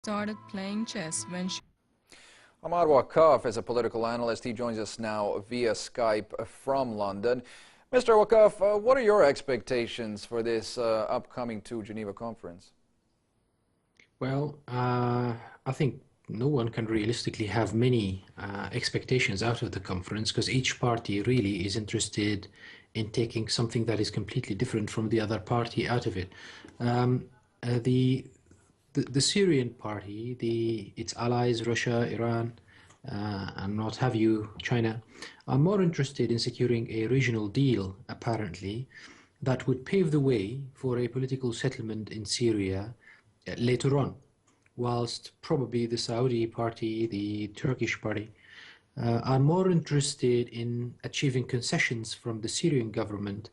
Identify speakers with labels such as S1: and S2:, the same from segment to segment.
S1: started playing chess when she...
S2: Ammar Waqqaf is a political analyst. He joins us now via Skype from London. Mr. Waqqaf, what are your expectations for this upcoming Geneva conference?
S3: Well, I think no one can realistically have many expectations out of the conference because each party really is interested in taking something that is completely different from the other party out of it. The Syrian party, its allies, Russia, Iran, and what have you, China, are more interested in securing a regional deal, apparently, that would pave the way for a political settlement in Syria later on, whilst probably the Saudi party, the Turkish party, are more interested in achieving concessions from the Syrian government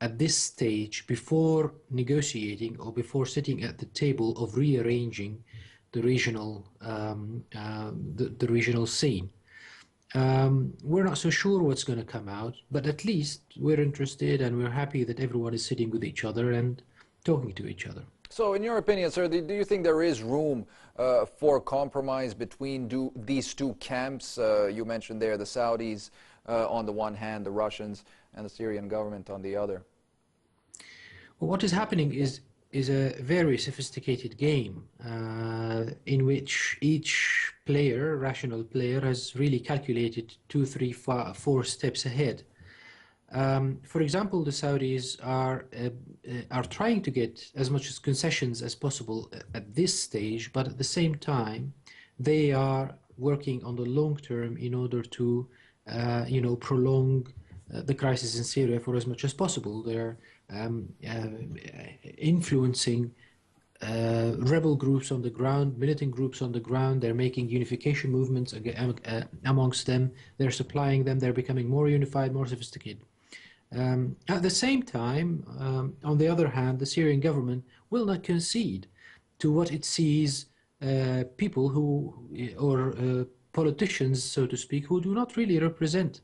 S3: at this stage before negotiating or before sitting at the table of rearranging the regional the regional scene. We're not so sure what's going to come out, but at least we're interested and we're happy that everyone is sitting with each other and talking to each other.
S2: So in your opinion, sir, do you think there is room for compromise between these two camps? You mentioned there the Saudis on the one hand, the Russians, and the Syrian government on the other.
S3: Well, what is happening is a very sophisticated game in which each player, rational player, has really calculated 2, 3, 4 steps ahead. For example, the Saudis are trying to get as much as concessions as possible at this stage, but at the same time, they are working on the long term in order to, prolong the crisis in Syria for as much as possible. They're influencing rebel groups on the ground, militant groups on the ground. They're making unification movements amongst them. They're supplying them. They're becoming more unified, more sophisticated. At the same time, on the other hand, the Syrian government will not concede to what it sees people who, or politicians, so to speak, who do not really represent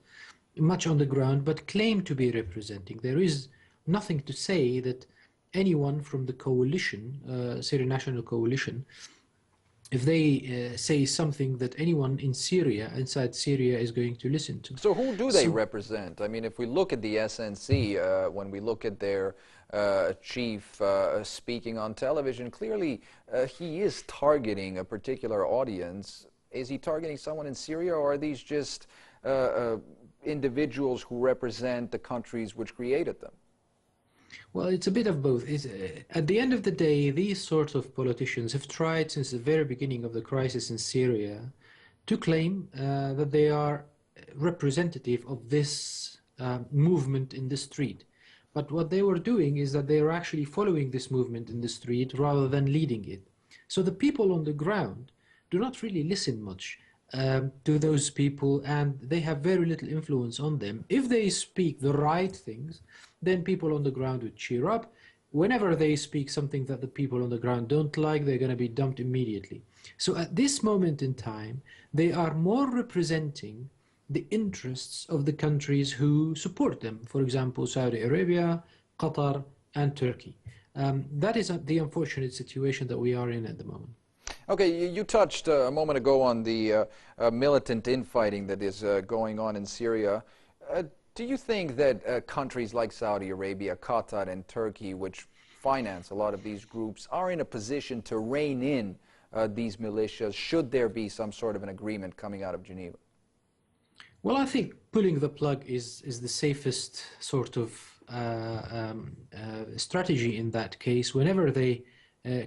S3: much on the ground, but claim to be representing. There is nothing to say that anyone from the coalition, Syrian National Coalition, if they say something that anyone in Syria, inside Syria, is going to listen to.
S2: So who do they represent? I mean, if we look at the SNC, when we look at their chief speaking on television, clearly he is targeting a particular audience. Is he targeting someone in Syria, or are these just individuals who represent the countries which created them?
S3: Well, it's a bit of both. At the end of the day, these sorts of politicians have tried since the very beginning of the crisis in Syria to claim that they are representative of this movement in the street. But what they were doing is that they were actually following this movement in the street rather than leading it. So the people on the ground do not really listen much to those people, and they have very little influence on them. If they speak the right things, then people on the ground would cheer up. Whenever they speak something that the people on the ground don't like, they're going to be dumped immediately. So at this moment in time, they are more representing the interests of the countries who support them. For example, Saudi Arabia, Qatar, and Turkey. That is the unfortunate situation that we are in at the moment.
S2: Okay, you touched a moment ago on the militant infighting that is going on in Syria. Do you think that countries like Saudi Arabia, Qatar, and Turkey, which finance a lot of these groups, are in a position to rein in these militias should there be some sort of an agreement coming out of Geneva?
S3: Well, I think pulling the plug is the safest sort of strategy in that case. Whenever they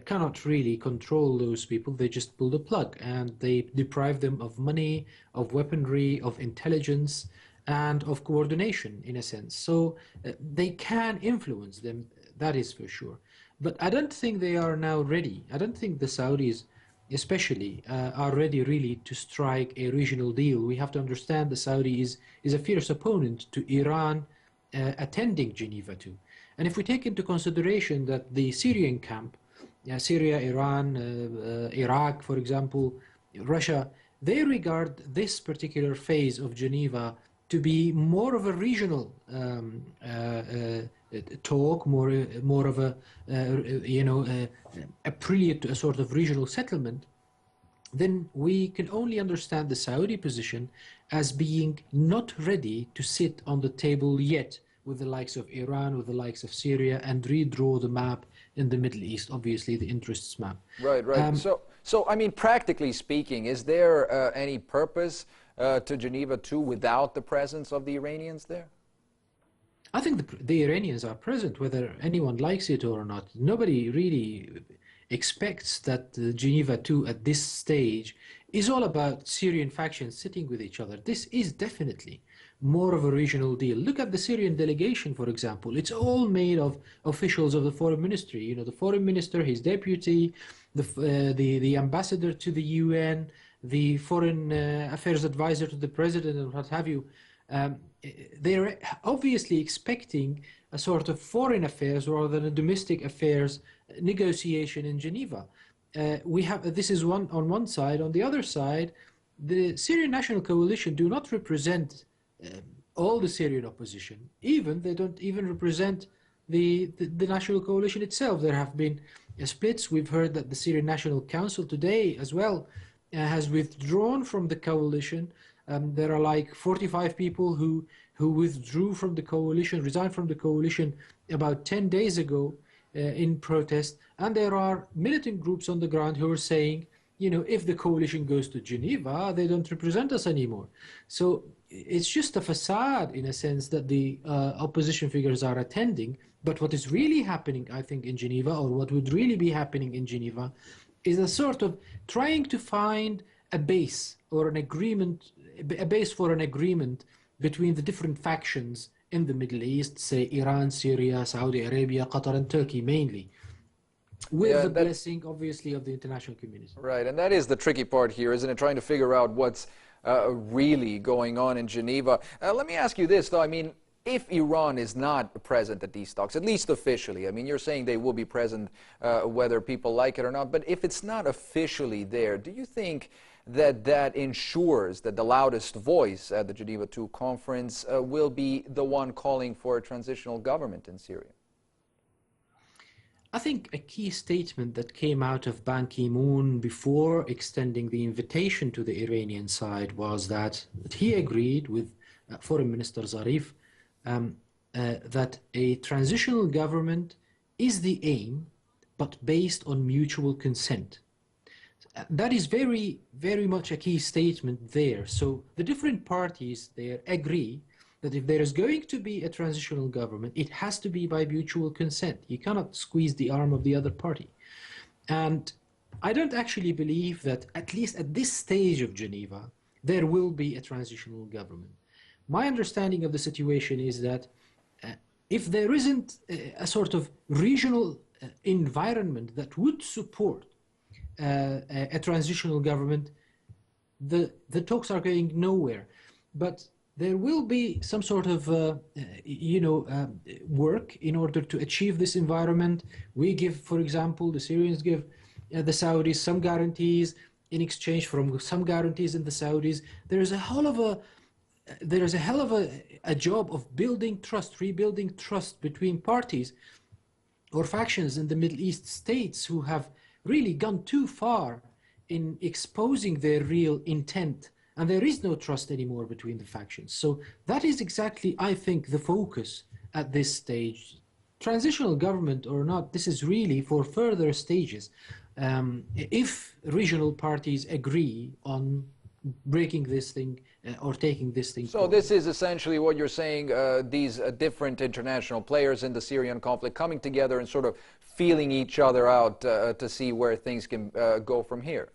S3: cannot really control those people, they just pull the plug and they deprive them of money, of weaponry, of intelligence, and of coordination, in a sense. So they can influence them, that is for sure. But I don't think they are now ready. I don't think the Saudis especially are ready really to strike a regional deal. We have to understand the Saudi is a fierce opponent to Iran attending Geneva II. And if we take into consideration that the Syrian camp, Syria, Iran, Iraq, for example, Russia, they regard this particular phase of Geneva to be more of a regional talk, more of a prelude to a sort of regional settlement, then we can only understand the Saudi position as being not ready to sit on the table yet with the likes of Iran, with the likes of Syria, and redraw the map in the Middle East, obviously the interests map.
S2: Right, right. So I mean, practically speaking, is there any purpose to Geneva II without the presence of the Iranians there?
S3: I think the Iranians are present, whether anyone likes it or not. Nobody really expects that Geneva II at this stage is all about Syrian factions sitting with each other. This is definitely more of a regional deal. Look at the Syrian delegation, for example. It's all made of officials of the foreign ministry. You know, the foreign minister, his deputy, the ambassador to the UN, the foreign affairs advisor to the president, and what have you. They're obviously expecting a sort of foreign affairs rather than a domestic affairs negotiation in Geneva. This is on one side. On the other side, the Syrian National Coalition do not represent all the Syrian opposition. They don't even represent the National Coalition itself. There have been splits. We've heard that the Syrian National Council today as well has withdrawn from the coalition. There are like 45 people who withdrew from the coalition, resigned from the coalition about 10 days ago in protest. And there are militant groups on the ground who are saying, you know, if the coalition goes to Geneva, they don't represent us anymore. So it's just a facade in a sense that the opposition figures are attending. But what is really happening, I think, in Geneva, or what would really be happening in Geneva, is a sort of trying to find a base or an agreement, a base for an agreement between the different factions in the Middle East, say Iran, Syria, Saudi Arabia, Qatar, and Turkey mainly, with the blessing, obviously, of the international community.
S2: Right, and that is the tricky part here, isn't it? Trying to figure out what's really going on in Geneva. Let me ask you this, though. I mean, if Iran is not present at these talks, at least officially, I mean, you're saying they will be present whether people like it or not, but if it's not officially there, do you think that ensures that the loudest voice at the Geneva II conference will be the one calling for a transitional government in Syria?
S3: I think a key statement that came out of Ban Ki-moon before extending the invitation to the Iranian side was that he agreed with Foreign Minister Zarif that a transitional government is the aim, but based on mutual consent. That is very, very much a key statement there. So the different parties there agree that if there is going to be a transitional government, it has to be by mutual consent. You cannot squeeze the arm of the other party. And I don't actually believe that, at least at this stage of Geneva, there will be a transitional government. My understanding of the situation is that if there isn't a sort of regional environment that would support a transitional government, the talks are going nowhere. But there will be some sort of, work in order to achieve this environment. We give, for example, the Syrians give the Saudis some guarantees in exchange for some guarantees in the Saudis. There is a hell of a job of building trust, rebuilding trust between parties or factions in the Middle East states who have really gone too far in exposing their real intent. And there is no trust anymore between the factions. So that is exactly, I think, the focus at this stage. Transitional government or not, this is really for further stages. If regional parties agree on breaking this thing or taking this thing
S2: So
S3: forward.
S2: this is essentially what you're saying, these different international players in the Syrian conflict coming together and sort of feeling each other out to see where things can go from here.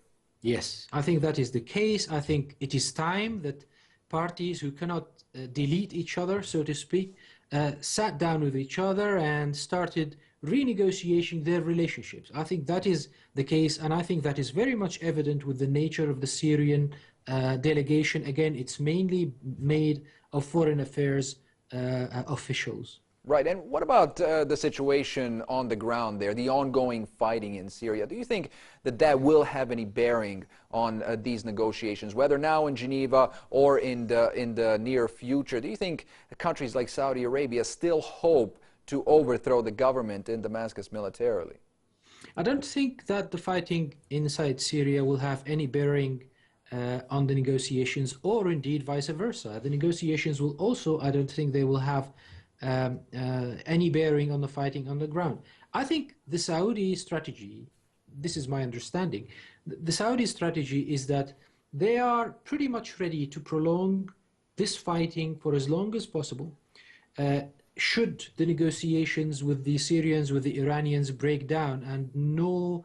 S3: Yes, I think that is the case. I think it is time that parties who cannot delete each other, so to speak, sat down with each other and started renegotiating their relationships. I think that is the case, and I think that is very much evident with the nature of the Syrian delegation. Again, it's mainly made of foreign affairs officials.
S2: Right, and what about the situation on the ground there, the ongoing fighting in Syria? Do you think that will have any bearing on these negotiations, whether now in Geneva or in the near future? Do you think countries like Saudi Arabia still hope to overthrow the government in Damascus militarily?
S3: I don't think that the fighting inside Syria will have any bearing on the negotiations, or indeed vice versa. The negotiations will also, I don't think they will have any bearing on the fighting on the ground. I think the Saudi strategy, this is my understanding, the Saudi strategy is that they are pretty much ready to prolong this fighting for as long as possible. Should the negotiations with the Syrians, with the Iranians break down and no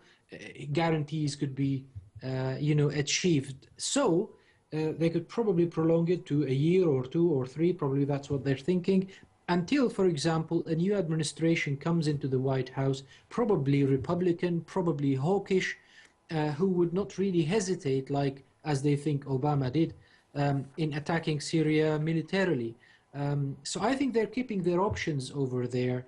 S3: guarantees could be, achieved. So they could probably prolong it to a year or two or three, probably that's what they're thinking, until, for example, a new administration comes into the White House, probably Republican, probably hawkish, who would not really hesitate, like as they think Obama did, in attacking Syria militarily. So I think they're keeping their options over there,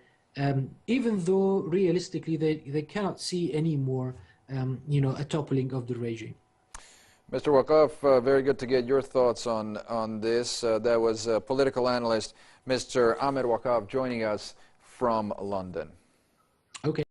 S3: even though realistically they cannot see any more, a toppling of the regime.
S2: Mr. Waqqaf, very good to get your thoughts on this. That was political analyst Mr. Ammar Waqqaf joining us from London.
S3: Okay.